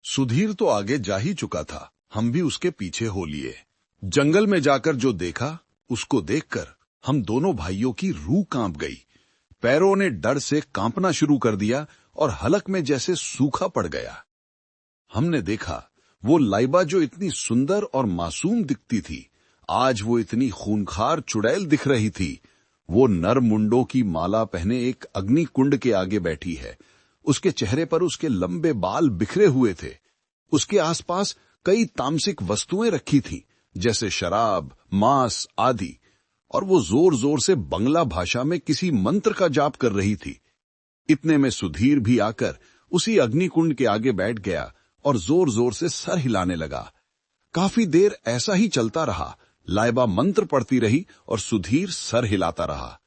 सुधीर तो आगे जा ही चुका था, हम भी उसके पीछे हो लिए। जंगल में जाकर जो देखा, उसको देखकर हम दोनों भाइयों की रूह कांप गई। पैरों ने डर से कांपना शुरू कर दिया और हलक में जैसे सूखा पड़ गया। हमने देखा वो लाइबा जो इतनी सुंदर और मासूम दिखती थी, आज वो इतनी खूंखार चुड़ैल दिख रही थी। वो नर मुंडों की माला पहने एक अग्नि कुंड के आगे बैठी है। उसके चेहरे पर उसके लंबे बाल बिखरे हुए थे। उसके आसपास कई तामसिक वस्तुएं रखी थीं, जैसे शराब, मांस आदि, और वो जोर जोर से बंगला भाषा में किसी मंत्र का जाप कर रही थी। इतने में सुधीर भी आकर उसी अग्निकुंड के आगे बैठ गया और जोर जोर से सर हिलाने लगा। काफी देर ऐसा ही चलता रहा। लाइबा मंत्र पढ़ती रही और सुधीर सर हिलाता रहा।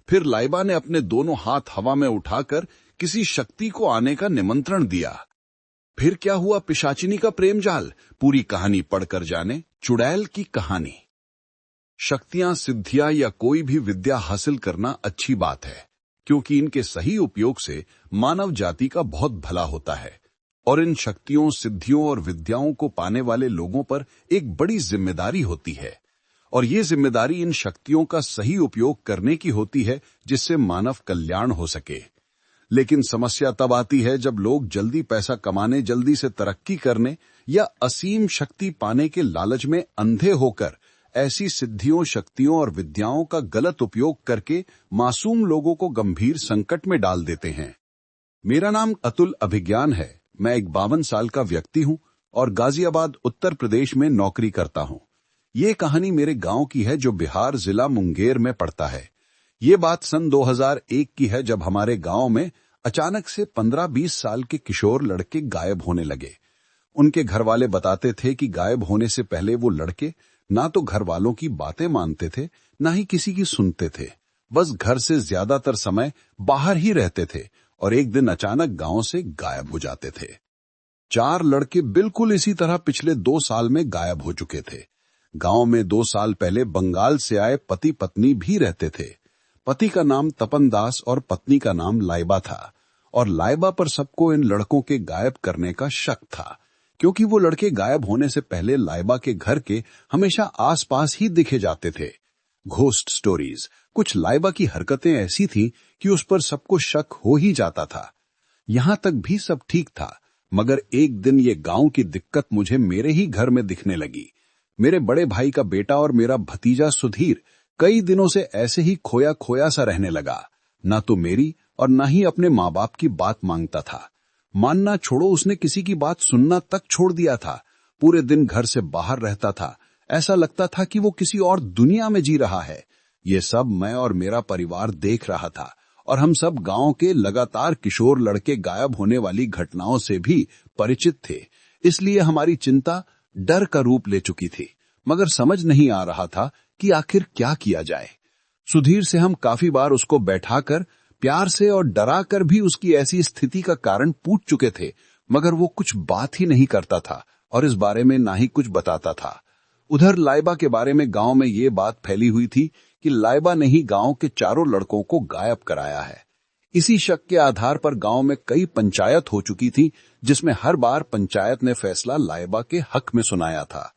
फिर लाइबा ने अपने दोनों हाथ हवा में उठाकर किसी शक्ति को आने का निमंत्रण दिया। फिर क्या हुआ पिशाचिनी का प्रेम जाल, पूरी कहानी पढ़कर जाने चुड़ैल की कहानी। शक्तियां, सिद्धियां या कोई भी विद्या हासिल करना अच्छी बात है, क्योंकि इनके सही उपयोग से मानव जाति का बहुत भला होता है। और इन शक्तियों, सिद्धियों और विद्याओं को पाने वाले लोगों पर एक बड़ी जिम्मेदारी होती है, और ये जिम्मेदारी इन शक्तियों का सही उपयोग करने की होती है, जिससे मानव कल्याण हो सके। लेकिन समस्या तब आती है जब लोग जल्दी पैसा कमाने, जल्दी से तरक्की करने या असीम शक्ति पाने के लालच में अंधे होकर ऐसी सिद्धियों, शक्तियों और विद्याओं का गलत उपयोग करके मासूम लोगों को गंभीर संकट में डाल देते हैं। मेरा नाम अतुल अभिज्ञान है। मैं एक 52 साल का व्यक्ति हूं और गाजियाबाद, उत्तर प्रदेश में नौकरी करता हूं। ये कहानी मेरे गांव की है जो बिहार जिला मुंगेर में पड़ता है। ये बात सन 2001 की है, जब हमारे गांव में अचानक से 15-20 साल के किशोर लड़के गायब होने लगे। उनके घर वाले बताते थे कि गायब होने से पहले वो लड़के ना तो घर वालों की बातें मानते थे, ना ही किसी की सुनते थे। बस घर से ज्यादातर समय बाहर ही रहते थे और एक दिन अचानक गांव से गायब हो जाते थे। 4 लड़के बिल्कुल इसी तरह पिछले 2 साल में गायब हो चुके थे। गांव में 2 साल पहले बंगाल से आए पति पत्नी भी रहते थे। पति का नाम तपन दास और पत्नी का नाम लाइबा था, और लाइबा पर सबको इन लड़कों के गायब करने का शक था, क्योंकि वो लड़के गायब होने से पहले लाइबा के घर के हमेशा आसपास ही दिखे जाते थे। घोस्ट स्टोरीज, कुछ लाइबा की हरकतें ऐसी थीं कि उस पर सबको शक हो ही जाता था। यहां तक भी सब ठीक था, मगर एक दिन ये गांव की दिक्कत मुझे मेरे ही घर में दिखने लगी। मेरे बड़े भाई का बेटा और मेरा भतीजा सुधीर कई दिनों से ऐसे ही खोया खोया सा रहने लगा। ना तो मेरी और ना ही अपने माँ बाप की बात मांगता था। मानना छोड़ो, उसने किसी की बात सुनना तक छोड़ दिया था। पूरे दिन घर से बाहर रहता था। ऐसा लगता था कि वो किसी और दुनिया में जी रहा है। ये सब मैं और मेरा परिवार देख रहा था, और हम सब गांव के लगातार किशोर लड़के गायब होने वाली घटनाओं से भी परिचित थे। इसलिए हमारी चिंता डर का रूप ले चुकी थी, मगर समझ नहीं आ रहा था कि आखिर क्या किया जाए। सुधीर से हम काफी बार उसको बैठाकर प्यार से और डरा कर भी उसकी ऐसी स्थिति का कारण पूछ चुके थे, मगर वो कुछ बात ही नहीं करता था और इस बारे में ना ही कुछ बताता था। उधर लाइबा के बारे में गांव में ये बात फैली हुई थी कि लाइबा ने ही गांव के 4 लड़कों को गायब कराया है। इसी शक के आधार पर गांव में कई पंचायत हो चुकी थी, जिसमें हर बार पंचायत ने फैसला लाइबा के हक में सुनाया था।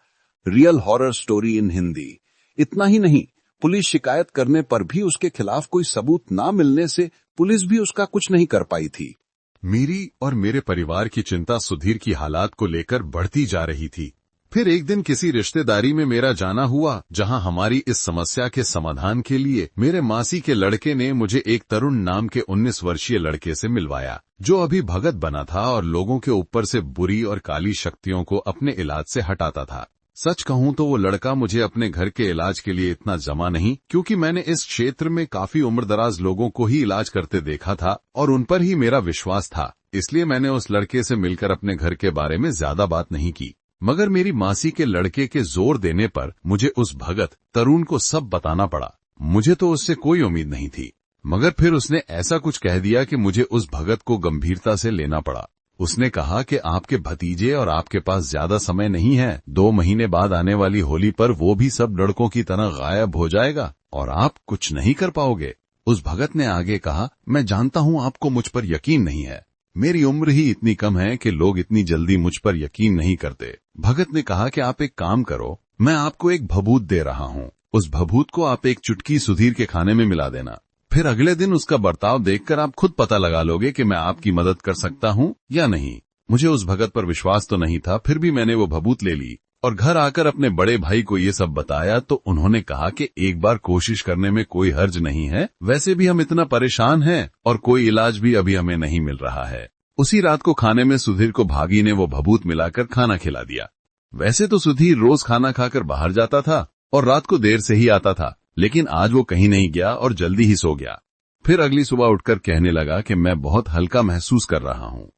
Real horror story in Hindi. इतना ही नहीं, पुलिस शिकायत करने पर भी उसके खिलाफ कोई सबूत ना मिलने से पुलिस भी उसका कुछ नहीं कर पाई थी। मेरी और मेरे परिवार की चिंता सुधीर की हालात को लेकर बढ़ती जा रही थी। फिर एक दिन किसी रिश्तेदारी में मेरा जाना हुआ, जहां हमारी इस समस्या के समाधान के लिए मेरे मासी के लड़के ने मुझे एक तरुण नाम के 19 वर्षीय लड़के से मिलवाया, जो अभी भगत बना था और लोगों के ऊपर से बुरी और काली शक्तियों को अपने इलाज से हटाता था। सच कहूं तो वो लड़का मुझे अपने घर के इलाज के लिए इतना जमा नहीं, क्योंकि मैंने इस क्षेत्र में काफी उम्रदराज लोगों को ही इलाज करते देखा था और उन पर ही मेरा विश्वास था। इसलिए मैंने उस लड़के से मिलकर अपने घर के बारे में ज्यादा बात नहीं की। मगर मेरी मासी के लड़के के जोर देने पर मुझे उस भगत तरुण को सब बताना पड़ा। मुझे तो उससे कोई उम्मीद नहीं थी, मगर फिर उसने ऐसा कुछ कह दिया कि मुझे उस भगत को गंभीरता से लेना पड़ा। उसने कहा कि आपके भतीजे और आपके पास ज्यादा समय नहीं है। 2 महीने बाद आने वाली होली पर वो भी सब लड़कों की तरह गायब हो जाएगा और आप कुछ नहीं कर पाओगे। उस भगत ने आगे कहा, मैं जानता हूं आपको मुझ पर यकीन नहीं है। मेरी उम्र ही इतनी कम है कि लोग इतनी जल्दी मुझ पर यकीन नहीं करते। भगत ने कहा कि आप एक काम करो, मैं आपको एक भभूत दे रहा हूँ। उस भभूत को आप एक चुटकी सुधीर के खाने में मिला देना। फिर अगले दिन उसका बर्ताव देखकर आप खुद पता लगा लोगे कि मैं आपकी मदद कर सकता हूँ या नहीं। मुझे उस भगत पर विश्वास तो नहीं था, फिर भी मैंने वो भभूत ले ली और घर आकर अपने बड़े भाई को ये सब बताया तो उन्होंने कहा कि एक बार कोशिश करने में कोई हर्ज नहीं है, वैसे भी हम इतना परेशान हैं और कोई इलाज भी अभी हमें नहीं मिल रहा है। उसी रात को खाने में सुधीर को भागी ने वो भभूत मिलाकर खाना खिला दिया। वैसे तो सुधीर रोज खाना खाकर बाहर जाता था और रात को देर से ही आता था, लेकिन आज वो कहीं नहीं गया और जल्दी ही सो गया। फिर अगली सुबह उठकर कहने लगा कि मैं बहुत हल्का महसूस कर रहा हूँ।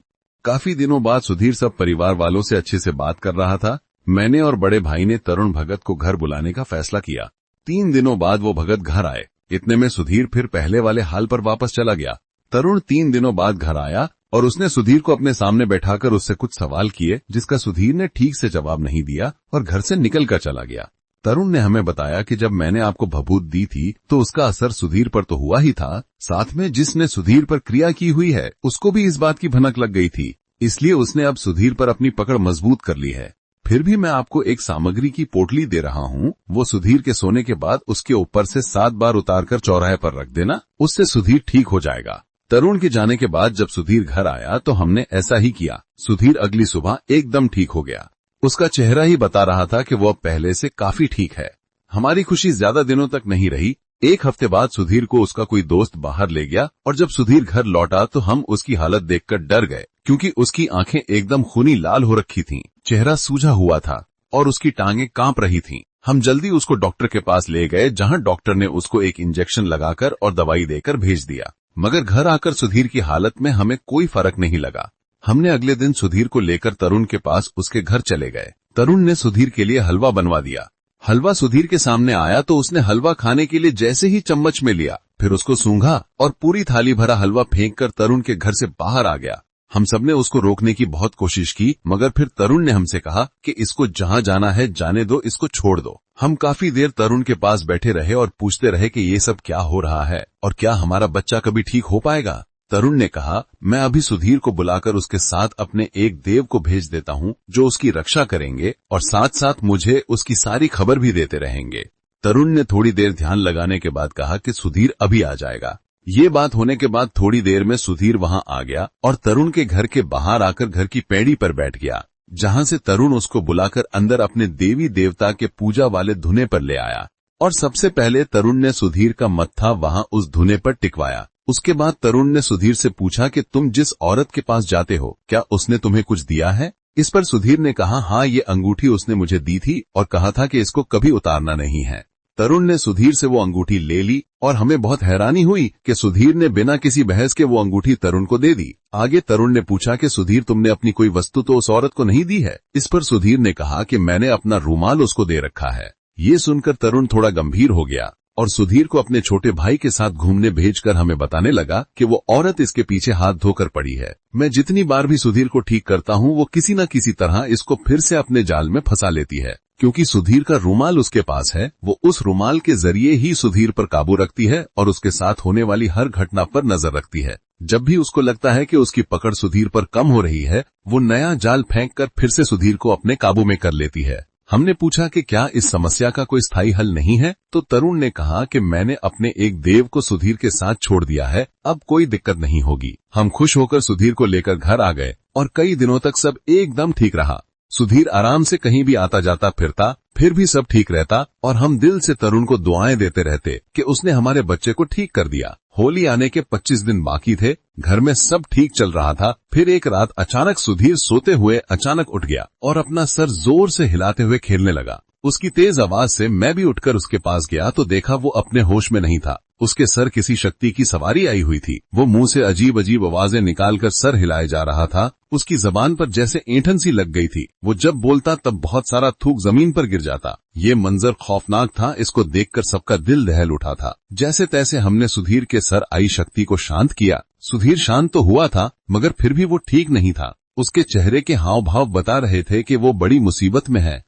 काफी दिनों बाद सुधीर सब परिवार वालों से अच्छे से बात कर रहा था। मैंने और बड़े भाई ने तरुण भगत को घर बुलाने का फैसला किया। 3 दिनों बाद वो भगत घर आए। इतने में सुधीर फिर पहले वाले हाल पर वापस चला गया। तरुण 3 दिनों बाद घर आया और उसने सुधीर को अपने सामने बैठाकर उससे कुछ सवाल किए, जिसका सुधीर ने ठीक से जवाब नहीं दिया और घर से निकल कर चला गया। तरुण ने हमें बताया कि जब मैंने आपको भभूत दी थी तो उसका असर सुधीर पर तो हुआ ही था, साथ में जिसने सुधीर पर क्रिया की हुई है उसको भी इस बात की भनक लग गई थी, इसलिए उसने अब सुधीर पर अपनी पकड़ मजबूत कर ली है। फिर भी मैं आपको एक सामग्री की पोटली दे रहा हूँ, वो सुधीर के सोने के बाद उसके ऊपर से 7 बार उतारकर चौराहे पर रख देना, उससे सुधीर ठीक हो जाएगा। तरुण के जाने के बाद जब सुधीर घर आया तो हमने ऐसा ही किया। सुधीर अगली सुबह एकदम ठीक हो गया। उसका चेहरा ही बता रहा था कि वो अब पहले से काफी ठीक है। हमारी खुशी ज्यादा दिनों तक नहीं रही। 1 हफ्ते बाद सुधीर को उसका कोई दोस्त बाहर ले गया और जब सुधीर घर लौटा तो हम उसकी हालत देखकर डर गए, क्योंकि उसकी आंखें एकदम खूनी लाल हो रखी थीं, चेहरा सूजा हुआ था और उसकी टांगें कांप रही थीं। हम जल्दी उसको डॉक्टर के पास ले गए, जहां डॉक्टर ने उसको एक इंजेक्शन लगाकर और दवाई देकर भेज दिया। मगर घर आकर सुधीर की हालत में हमें कोई फर्क नहीं लगा। हमने अगले दिन सुधीर को लेकर तरुण के पास उसके घर चले गए। तरुण ने सुधीर के लिए हलवा बनवा दिया। हलवा सुधीर के सामने आया तो उसने हलवा खाने के लिए जैसे ही चम्मच में लिया, फिर उसको सूंघा और पूरी थाली भरा हलवा फेंककर तरुण के घर से बाहर आ गया। हम सबने उसको रोकने की बहुत कोशिश की, मगर फिर तरुण ने हमसे कहा कि इसको जहां जाना है जाने दो, इसको छोड़ दो। हम काफी देर तरुण के पास बैठे रहे और पूछते रहे कि ये सब क्या हो रहा है और क्या हमारा बच्चा कभी ठीक हो पाएगा। तरुण ने कहा, मैं अभी सुधीर को बुलाकर उसके साथ अपने एक देव को भेज देता हूँ जो उसकी रक्षा करेंगे और साथ साथ मुझे उसकी सारी खबर भी देते रहेंगे। तरुण ने थोड़ी देर ध्यान लगाने के बाद कहा कि सुधीर अभी आ जाएगा। ये बात होने के बाद थोड़ी देर में सुधीर वहां आ गया और तरुण के घर के बाहर आकर घर की पैड़ी पर बैठ गया, जहां से तरुण उसको बुलाकर अंदर अपने देवी देवता के पूजा वाले धुने पर ले आया और सबसे पहले तरुण ने सुधीर का मत्था वहां उस धुने पर टिकवाया। उसके बाद तरुण ने सुधीर से पूछा कि तुम जिस औरत के पास जाते हो, क्या उसने तुम्हें कुछ दिया है? इस पर सुधीर ने कहा, हाँ, ये अंगूठी उसने मुझे दी थी और कहा था कि इसको कभी उतारना नहीं है। तरुण ने सुधीर से वो अंगूठी ले ली और हमें बहुत हैरानी हुई कि सुधीर ने बिना किसी बहस के वो अंगूठी तरुण को दे दी। आगे तरुण ने पूछा कि सुधीर, तुमने अपनी कोई वस्तु तो उस औरत को नहीं दी है? इस पर सुधीर ने कहा कि मैंने अपना रूमाल उसको दे रखा है। ये सुनकर तरुण थोड़ा गंभीर हो गया और सुधीर को अपने छोटे भाई के साथ घूमने भेजकर हमें बताने लगा कि वो औरत इसके पीछे हाथ धोकर पड़ी है। मैं जितनी बार भी सुधीर को ठीक करता हूँ वो किसी न किसी तरह इसको फिर से अपने जाल में फंसा लेती है। क्योंकि सुधीर का रूमाल उसके पास है, वो उस रूमाल के जरिए ही सुधीर पर काबू रखती है और उसके साथ होने वाली हर घटना पर नजर रखती है। जब भी उसको लगता है कि उसकी पकड़ सुधीर पर कम हो रही है, वो नया जाल फेंककर फिर से सुधीर को अपने काबू में कर लेती है। हमने पूछा कि क्या इस समस्या का कोई स्थायी हल नहीं है, तो तरुण ने कहा कि मैंने अपने एक देव को सुधीर के साथ छोड़ दिया है, अब कोई दिक्कत नहीं होगी। हम खुश होकर सुधीर को लेकर घर आ गए और कई दिनों तक सब एकदम ठीक रहा। सुधीर आराम से कहीं भी आता जाता फिरता, फिर भी सब ठीक रहता और हम दिल से तरुण को दुआएं देते रहते कि उसने हमारे बच्चे को ठीक कर दिया। होली आने के 25 दिन बाकी थे, घर में सब ठीक चल रहा था। फिर एक रात अचानक सुधीर सोते हुए अचानक उठ गया और अपना सर जोर से हिलाते हुए खेलने लगा। उसकी तेज आवाज से मैं भी उठकर उसके पास गया तो देखा वो अपने होश में नहीं था। उसके सर किसी शक्ति की सवारी आई हुई थी। वो मुंह से अजीब अजीब आवाजें निकालकर सर हिलाए जा रहा था। उसकी जबान पर जैसे ऐंठन सी लग गई थी। वो जब बोलता तब बहुत सारा थूक जमीन पर गिर जाता। ये मंजर खौफनाक था। इसको देखकर सबका दिल दहल उठा था। जैसे तैसे हमने सुधीर के सर आई शक्ति को शांत किया। सुधीर शांत तो हुआ था, मगर फिर भी वो ठीक नहीं था। उसके चेहरे के हाव भाव बता रहे थे कि वो बड़ी मुसीबत में है।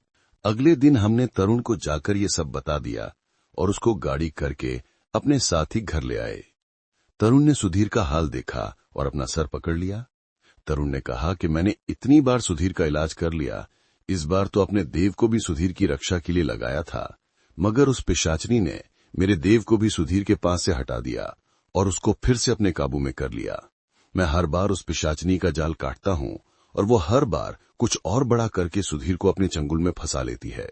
अगले दिन हमने तरुण को जाकर ये सब बता दिया और उसको गाड़ी करके अपने साथ ही घर ले आए। तरुण ने सुधीर का हाल देखा और अपना सर पकड़ लिया। तरुण ने कहा कि मैंने इतनी बार सुधीर का इलाज कर लिया, इस बार तो अपने देव को भी सुधीर की रक्षा के लिए लगाया था, मगर उस पिशाचनी ने मेरे देव को भी सुधीर के पास से हटा दिया और उसको फिर से अपने काबू में कर लिया। मैं हर बार उस पिशाचनी का जाल काटता हूँ और वो हर बार कुछ और बड़ा करके सुधीर को अपने चंगुल में फंसा लेती है।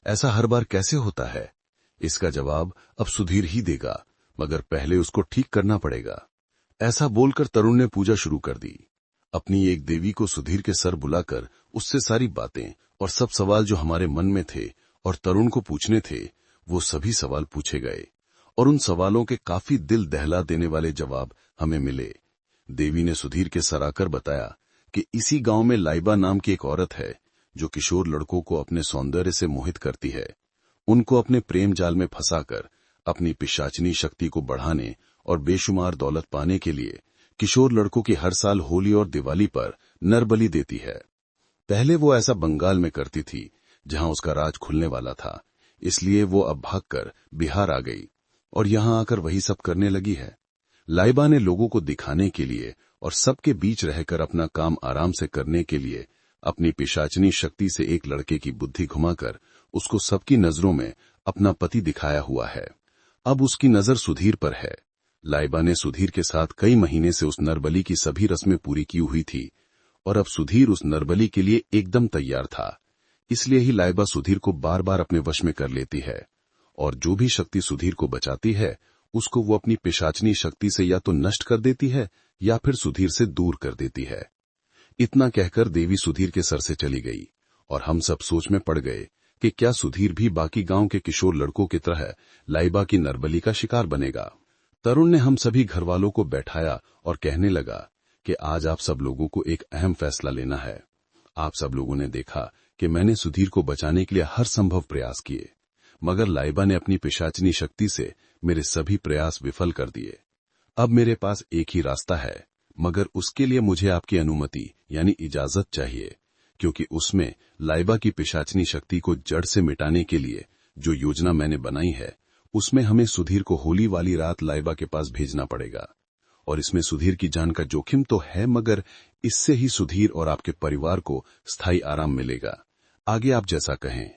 ऐसा हर बार कैसे होता है? इसका जवाब अब सुधीर ही देगा, मगर पहले उसको ठीक करना पड़ेगा। ऐसा बोलकर तरुण ने पूजा शुरू कर दी। अपनी एक देवी को सुधीर के सर बुलाकर उससे सारी बातें और सब सवाल जो हमारे मन में थे और तरुण को पूछने थे, वो सभी सवाल पूछे गए और उन सवालों के काफी दिल दहला देने वाले जवाब हमें मिले। देवी ने सुधीर के सर आकर बताया कि इसी गांव में लाइबा नाम की एक औरत है जो किशोर लड़कों को अपने सौंदर्य से मोहित करती है। उनको अपने प्रेम जाल में फंसाकर अपनी पिशाचनी शक्ति को बढ़ाने और बेशुमार दौलत पाने के लिए किशोर लड़कों की हर साल होली और दिवाली पर नरबलि देती है। पहले वो ऐसा बंगाल में करती थी जहां उसका राज खुलने वाला था, इसलिए वो अब भागकर बिहार आ गई और यहां आकर वही सब करने लगी है। लाइबा ने लोगों को दिखाने के लिए और सबके बीच रहकर अपना काम आराम से करने के लिए अपनी पिशाचनी शक्ति से एक लड़के की बुद्धि घुमाकर उसको सबकी नजरों में अपना पति दिखाया हुआ है। अब उसकी नजर सुधीर पर है। लाइबा ने सुधीर के साथ कई महीने से उस नरबली की सभी रस्में पूरी की हुई थी और अब सुधीर उस नरबली के लिए एकदम तैयार था। इसलिए ही लाइबा सुधीर को बार बार अपने वश में कर लेती है और जो भी शक्ति सुधीर को बचाती है उसको वो अपनी पिशाचनी शक्ति से या तो नष्ट कर देती है या फिर सुधीर से दूर कर देती है। इतना कहकर देवी सुधीर के सर से चली गई और हम सब सोच में पड़ गए कि क्या सुधीर भी बाकी गांव के किशोर लड़कों की तरह लाइबा की नरबली का शिकार बनेगा। तरुण ने हम सभी घरवालों को बैठाया और कहने लगा कि आज आप सब लोगों को एक अहम फैसला लेना है। आप सब लोगों ने देखा कि मैंने सुधीर को बचाने के लिए हर संभव प्रयास किए, मगर लाइबा ने अपनी पिशाचनी शक्ति से मेरे सभी प्रयास विफल कर दिए। अब मेरे पास एक ही रास्ता है, मगर उसके लिए मुझे आपकी अनुमति यानी इजाजत चाहिए, क्योंकि उसमें लाइबा की पिशाचनी शक्ति को जड़ से मिटाने के लिए जो योजना मैंने बनाई है, उसमें हमें सुधीर को होली वाली रात लाइबा के पास भेजना पड़ेगा। और इसमें सुधीर की जान का जोखिम तो है, मगर इससे ही सुधीर और आपके परिवार को स्थायी आराम मिलेगा। आगे आप जैसा कहें।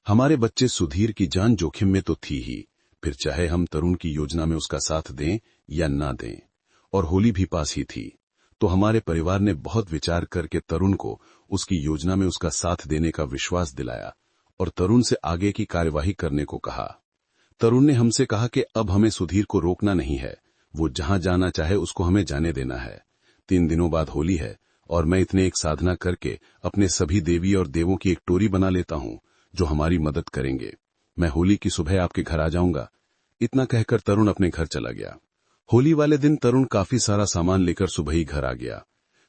हमारे बच्चे सुधीर की जान जोखिम में तो थी ही, फिर चाहे हम तरुण की योजना में उसका साथ दें या ना दें, और होली भी पास ही थी, तो हमारे परिवार ने बहुत विचार करके तरुण को उसकी योजना में उसका साथ देने का विश्वास दिलाया और तरुण से आगे की कार्यवाही करने को कहा। तरुण ने हमसे कहा कि अब हमें सुधीर को रोकना नहीं है, वो जहां जाना चाहे उसको हमें जाने देना है। 3 दिनों बाद होली है और मैं इतने एक साधना करके अपने सभी देवी और देवों की एक टोरी बना लेता हूं जो हमारी मदद करेंगे। मैं होली की सुबह आपके घर आ जाऊंगा। इतना कहकर तरुण अपने घर चला गया। होली वाले दिन तरुण काफी सारा सामान लेकर सुबह ही घर आ गया।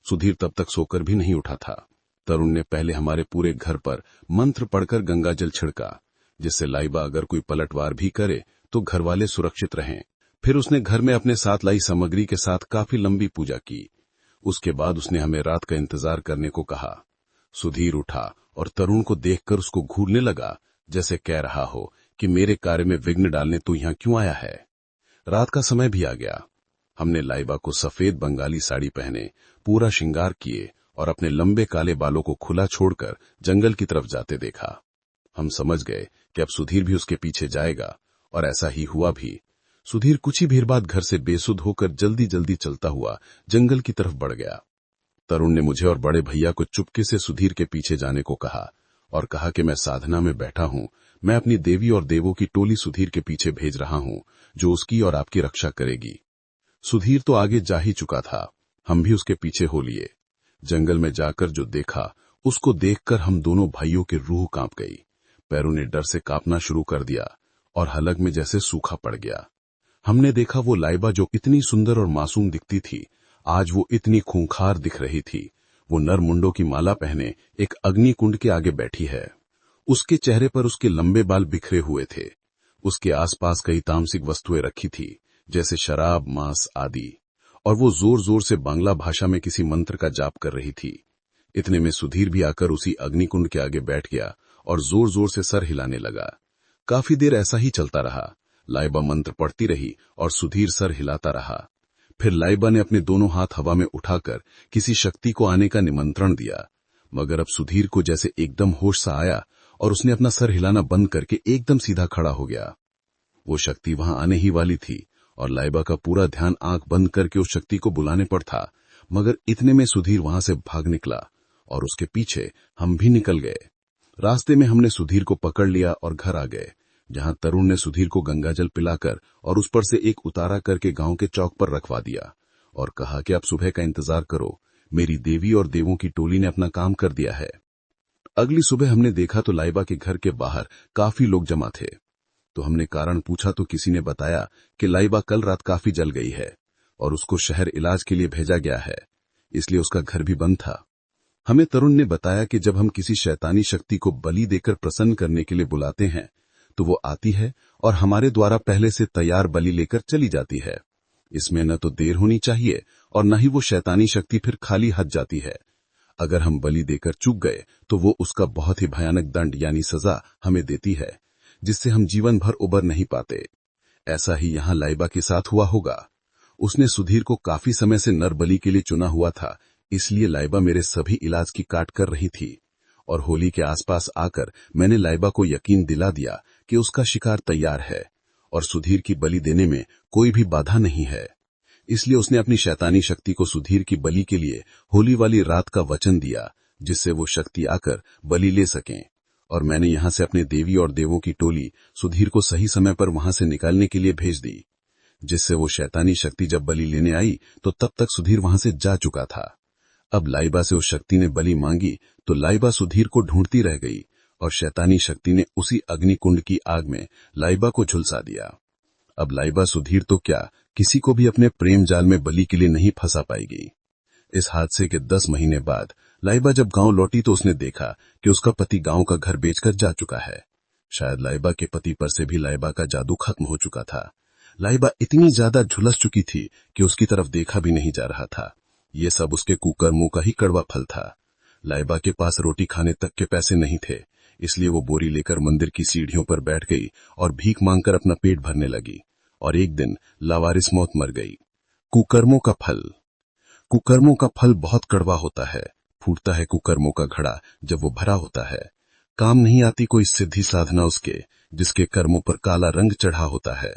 सुधीर तब तक सोकर भी नहीं उठा था। तरुण ने पहले हमारे पूरे घर पर मंत्र पढ़कर गंगा जल छिड़का, जिससे लाइबा अगर कोई पलटवार भी करे तो घर वाले सुरक्षित रहें। फिर उसने घर में अपने साथ लाई सामग्री के साथ काफी लंबी पूजा की। उसके बाद उसने हमें रात का इंतजार करने को कहा। सुधीर उठा और तरुण को देखकर उसको घूरने लगा, जैसे कह रहा हो कि मेरे कार्य में विघ्न डालने तू यहाँ क्यों आया है। रात का समय भी आ गया। हमने लाइबा को सफेद बंगाली साड़ी पहने, पूरा श्रृंगार किए और अपने लंबे काले बालों को खुला छोड़कर जंगल की तरफ जाते देखा। हम समझ गए कि अब सुधीर भी उसके पीछे जाएगा, और ऐसा ही हुआ भी। सुधीर कुछ ही देर बाद घर से बेसुध होकर जल्दी जल्दी चलता हुआ जंगल की तरफ बढ़ गया। तरुण ने मुझे और बड़े भैया को चुपके से सुधीर के पीछे जाने को कहा और कहा कि मैं साधना में बैठा हूं, मैं अपनी देवी और देवों की टोली सुधीर के पीछे भेज रहा हूं, जो उसकी और आपकी रक्षा करेगी। सुधीर तो आगे जा ही चुका था, हम भी उसके पीछे हो लिए। जंगल में जाकर जो देखा, उसको देखकर हम दोनों भाइयों की रूह कांप गई। पैरों ने डर से कांपना शुरू कर दिया और हलक में जैसे सूखा पड़ गया। हमने देखा वो लाइबा जो इतनी सुंदर और मासूम दिखती थी, आज वो इतनी खूंखार दिख रही थी। वो नरमुंडों की माला पहने एक अग्नि कुंड के आगे बैठी है। उसके चेहरे पर उसके लंबे बाल बिखरे हुए थे। उसके आसपास कई तामसिक वस्तुएं रखी थी, जैसे शराब, मांस आदि, और वो जोर जोर से बांग्ला भाषा में किसी मंत्र का जाप कर रही थी। इतने में सुधीर भी आकर उसी अग्निकुंड के आगे बैठ गया और जोर जोर से सर हिलाने लगा। काफी देर ऐसा ही चलता रहा। लाइबा मंत्र पढ़ती रही और सुधीर सर हिलाता रहा। फिर लाइबा ने अपने दोनों हाथ हवा में उठाकर किसी शक्ति को आने का निमंत्रण दिया, मगर अब सुधीर को जैसे एकदम होश सा आया और उसने अपना सर हिलाना बंद करके एकदम सीधा खड़ा हो गया। वो शक्ति वहां आने ही वाली थी और लाइबा का पूरा ध्यान आंख बंद करके उस शक्ति को बुलाने पर था, मगर इतने में सुधीर वहां से भाग निकला और उसके पीछे हम भी निकल गए। रास्ते में हमने सुधीर को पकड़ लिया और घर आ गए, जहां तरुण ने सुधीर को गंगाजल पिलाकर और उस पर से एक उतारा करके गांव के चौक पर रखवा दिया और कहा कि आप सुबह का इंतजार करो, मेरी देवी और देवों की टोली ने अपना काम कर दिया है। अगली सुबह हमने देखा तो लाइबा के घर के बाहर काफी लोग जमा थे। तो हमने कारण पूछा तो किसी ने बताया कि लाइबा कल रात काफी जल गई है और उसको शहर इलाज के लिए भेजा गया है, इसलिए उसका घर भी बंद था। हमें तरुण ने बताया कि जब हम किसी शैतानी शक्ति को बलि देकर प्रसन्न करने के लिए बुलाते हैं तो वो आती है और हमारे द्वारा पहले से तैयार बलि लेकर चली जाती है। इसमें न तो देर होनी चाहिए और न ही वो शैतानी शक्ति फिर खाली हाथ जाती है। अगर हम बलि देकर चूक गए तो वो उसका बहुत ही भयानक दंड यानी सजा हमें देती है, जिससे हम जीवन भर उबर नहीं पाते। ऐसा ही यहाँ लाइबा के साथ हुआ होगा। उसने सुधीर को काफी समय से नर बलि के लिए चुना हुआ था, इसलिए लाइबा मेरे सभी इलाज की काट कर रही थी और होली के आसपास आकर मैंने लाइबा को यकीन दिला दिया कि उसका शिकार तैयार है और सुधीर की बलि देने में कोई भी बाधा नहीं है। इसलिए उसने अपनी शैतानी शक्ति को सुधीर की बलि के लिए होली वाली रात का वचन दिया, जिससे वो शक्ति आकर बलि ले सकें। और मैंने यहां से अपने देवी और देवों की टोली सुधीर को सही समय पर वहां से निकालने के लिए भेज दी, जिससे वो शैतानी शक्ति जब बलि लेने आई तो तब तक सुधीर वहां से जा चुका था। अब लाइबा से उस शक्ति ने बलि मांगी तो लाइबा सुधीर को ढूंढती रह गई और शैतानी शक्ति ने उसी अग्निकुंड की आग में लाइबा को झुलसा दिया। अब लाइबा सुधीर तो क्या, किसी को भी अपने प्रेम जाल में बलि के लिए नहीं फंसा पाएगी। इस हादसे के 10 महीने बाद लाइबा जब गांव लौटी तो उसने देखा कि उसका पति गांव का घर बेचकर जा चुका है। शायद लाइबा के पति पर से भी लाइबा का जादू खत्म हो चुका था। लाइबा इतनी ज्यादा झुलस चुकी थी कि उसकी तरफ देखा भी नहीं जा रहा था। ये सब उसके कुकर्मों का ही कड़वा फल था। लाइबा के पास रोटी खाने तक के पैसे नहीं थे, इसलिए वो बोरी लेकर मंदिर की सीढ़ियों पर बैठ गई और भीख मांगकर अपना पेट भरने लगी और एक दिन लावारिस मौत मर गई। कुकर्मों का फल। कुकर्मों का फल बहुत कड़वा होता है। फूटता है कुकर्मों का घड़ा जब वो भरा होता है। काम नहीं आती कोई सिद्धि साधना उसके, जिसके कर्मों पर काला रंग चढ़ा होता है।